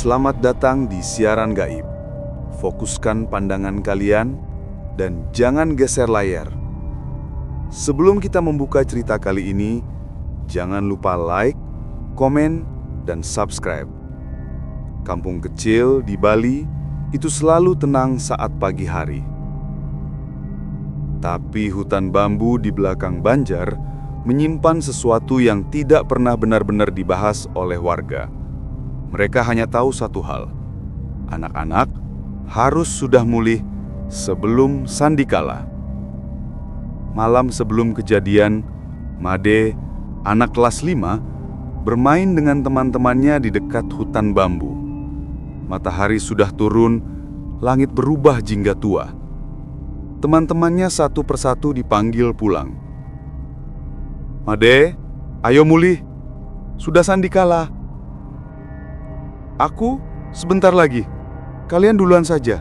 Selamat datang di siaran gaib. Fokuskan pandangan kalian dan jangan geser layar. Sebelum kita membuka cerita kali ini, jangan lupa like, komen, dan subscribe. Kampung kecil di Bali itu selalu tenang saat pagi hari. Tapi hutan bambu di belakang Banjar menyimpan sesuatu yang tidak pernah benar-benar dibahas oleh warga. Mereka hanya tahu satu hal, anak-anak harus sudah mulih sebelum sandikala. Malam sebelum kejadian, Made, anak kelas 5, bermain dengan teman-temannya di dekat hutan bambu. Matahari sudah turun, langit berubah jingga tua. Teman-temannya satu persatu dipanggil pulang. Made, ayo mulih, sudah sandikala. Aku sebentar lagi, kalian duluan saja.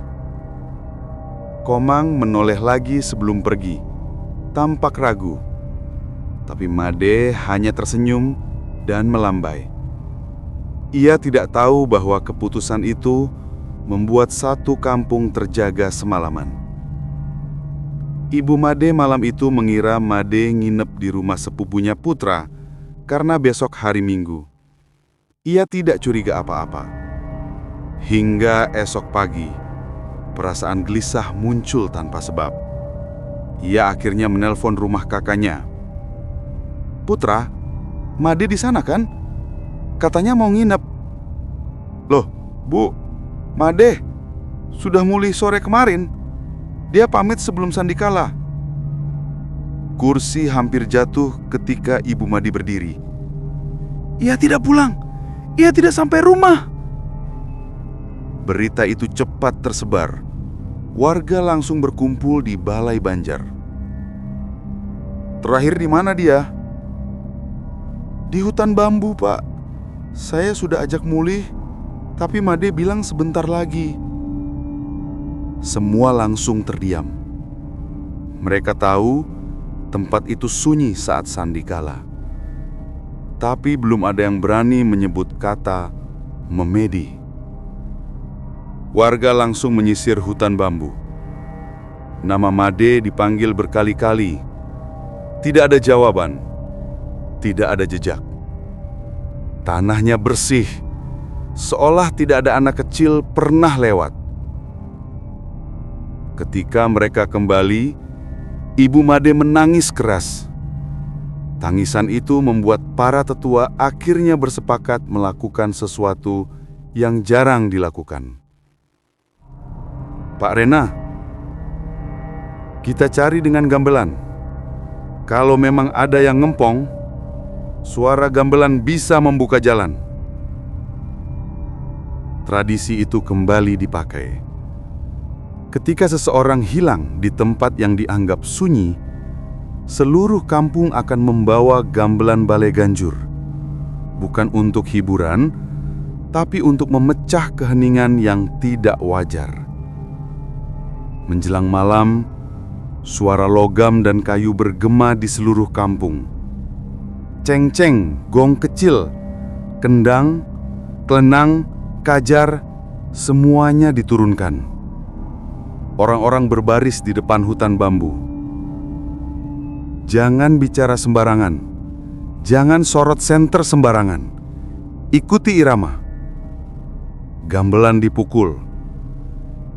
Komang menoleh lagi sebelum pergi, tampak ragu. Tapi Made hanya tersenyum dan melambai. Ia tidak tahu bahwa keputusan itu membuat satu kampung terjaga semalaman. Ibu Made malam itu mengira Made nginep di rumah sepupunya Putra karena besok hari Minggu. Ia tidak curiga apa-apa. Hingga esok pagi, perasaan gelisah muncul tanpa sebab. Ia akhirnya menelpon rumah kakaknya. Putra, Made di sana kan? Katanya mau nginep. Loh, Bu, Made sudah mulih sore kemarin. Dia pamit sebelum sandikala. Kursi hampir jatuh ketika Ibu Made berdiri. Ia tidak pulang. Ia tidak sampai rumah. Berita itu cepat tersebar. Warga langsung berkumpul di Balai Banjar. Terakhir di mana dia? Di hutan bambu, Pak. Saya sudah ajak mulih, tapi Made bilang sebentar lagi. Semua langsung terdiam. Mereka tahu tempat itu sunyi saat sandikala. Tapi belum ada yang berani menyebut kata memedi. Warga langsung menyisir hutan bambu. Nama Made dipanggil berkali-kali. Tidak ada jawaban. Tidak ada jejak. Tanahnya bersih, seolah tidak ada anak kecil pernah lewat. Ketika mereka kembali, Ibu Made menangis keras. Tangisan itu membuat para tetua akhirnya bersepakat melakukan sesuatu yang jarang dilakukan. Pak Rena, kita cari dengan gamelan. Kalau memang ada yang ngempong, suara gamelan bisa membuka jalan. Tradisi itu kembali dipakai. Ketika seseorang hilang di tempat yang dianggap sunyi, seluruh kampung akan membawa gamelan Balai Ganjur. Bukan untuk hiburan, tapi untuk memecah keheningan yang tidak wajar. Menjelang malam, suara logam dan kayu bergema di seluruh kampung. Ceng-ceng, gong kecil, kendang, kelenang, kajar, semuanya diturunkan. Orang-orang berbaris di depan hutan bambu. Jangan bicara sembarangan. Jangan sorot senter sembarangan. Ikuti irama. Gamelan dipukul.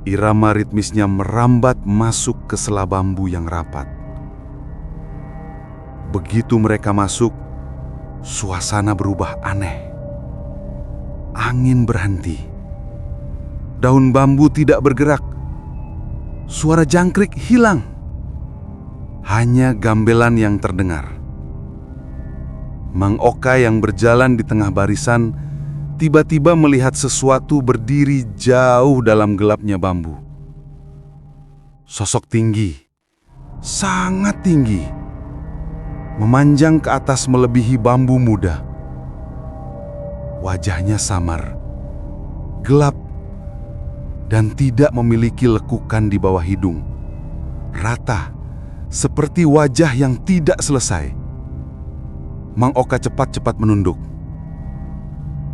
Irama ritmisnya merambat masuk ke sela bambu yang rapat. Begitu mereka masuk, suasana berubah aneh. Angin berhenti. Daun bambu tidak bergerak. Suara jangkrik hilang. Hanya gamelan yang terdengar. Mang Oka yang berjalan di tengah barisan tiba-tiba melihat sesuatu berdiri jauh dalam gelapnya bambu. Sosok tinggi, sangat tinggi, memanjang ke atas melebihi bambu muda. Wajahnya samar, gelap, dan tidak memiliki lekukan di bawah hidung. Rata, seperti wajah yang tidak selesai. Mang Oka cepat-cepat menunduk.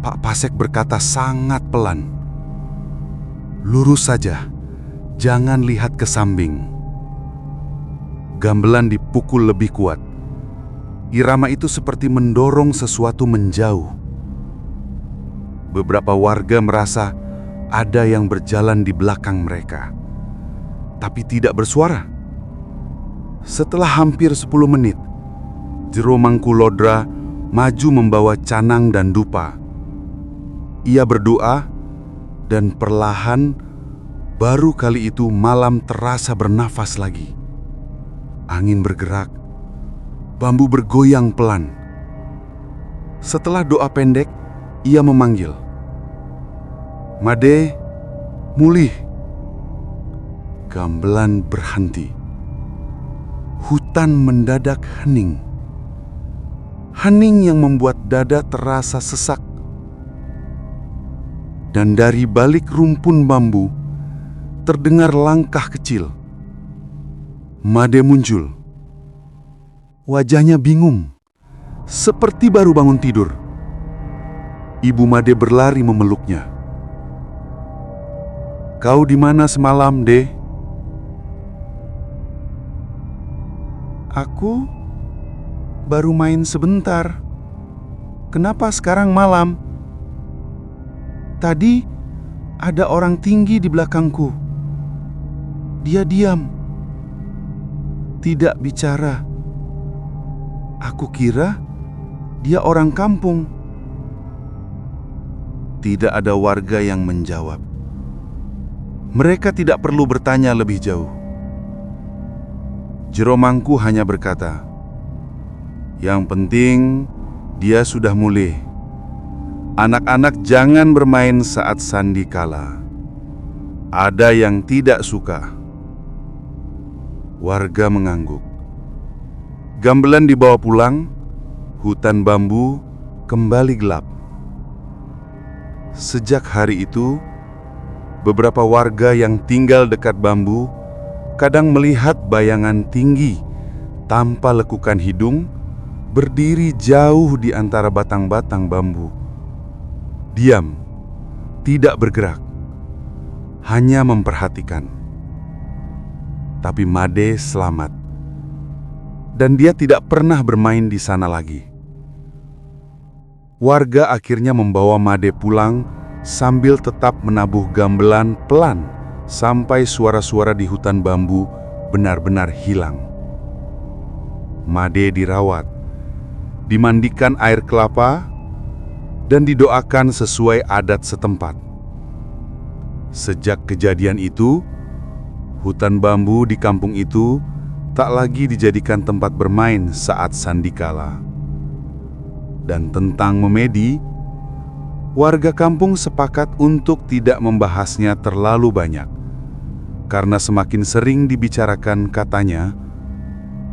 Pak Pasek berkata sangat pelan, "Lurus saja, jangan lihat ke samping." Gamelan dipukul lebih kuat. Irama itu seperti mendorong sesuatu menjauh. Beberapa warga merasa ada yang berjalan di belakang mereka, tapi tidak bersuara. Setelah hampir 10 menit, Jero Mangkulodra maju membawa canang dan dupa. Ia berdoa, dan perlahan baru kali itu malam terasa bernafas lagi. Angin bergerak, bambu bergoyang pelan. Setelah doa pendek, ia memanggil, "Made, mulih." Gamelan berhenti. Hutan mendadak hening. Hening yang membuat dada terasa sesak. Dan dari balik rumpun bambu terdengar langkah kecil. Made muncul. Wajahnya bingung, seperti baru bangun tidur. Ibu Made berlari memeluknya. "Kau di mana semalam, De?" "Aku baru main sebentar. Kenapa sekarang malam?" "Tadi ada orang tinggi di belakangku. Dia diam, tidak bicara. Aku kira dia orang kampung." Tidak ada warga yang menjawab. Mereka tidak perlu bertanya lebih jauh. Jero Mangku hanya berkata, "Yang penting dia sudah mulih. Anak-anak jangan bermain saat sandikala. Ada yang tidak suka." Warga mengangguk. Gamelan dibawa pulang, hutan bambu kembali gelap. Sejak hari itu, beberapa warga yang tinggal dekat bambu kadang melihat bayangan tinggi tanpa lekukan hidung berdiri jauh di antara batang-batang bambu. Diam, tidak bergerak, hanya memperhatikan. Tapi Made selamat, dan dia tidak pernah bermain di sana lagi. Warga akhirnya membawa Made pulang sambil tetap menabuh gamelan pelan sampai suara-suara di hutan bambu benar-benar hilang. Made dirawat, dimandikan air kelapa, dan didoakan sesuai adat setempat. Sejak kejadian itu, hutan bambu di kampung itu tak lagi dijadikan tempat bermain saat sandikala. Dan tentang memedi, warga kampung sepakat untuk tidak membahasnya terlalu banyak. Karena semakin sering dibicarakan, katanya,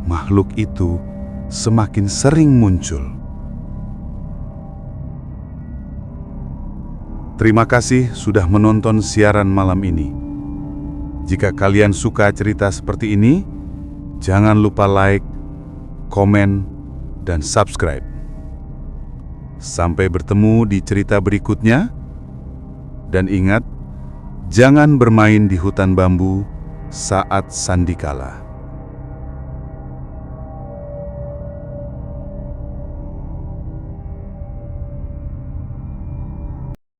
makhluk itu semakin sering muncul. Terima kasih sudah menonton siaran malam ini. Jika kalian suka cerita seperti ini, jangan lupa like, komen, dan subscribe. Sampai bertemu di cerita berikutnya. Dan ingat, jangan bermain di hutan bambu saat sandikala.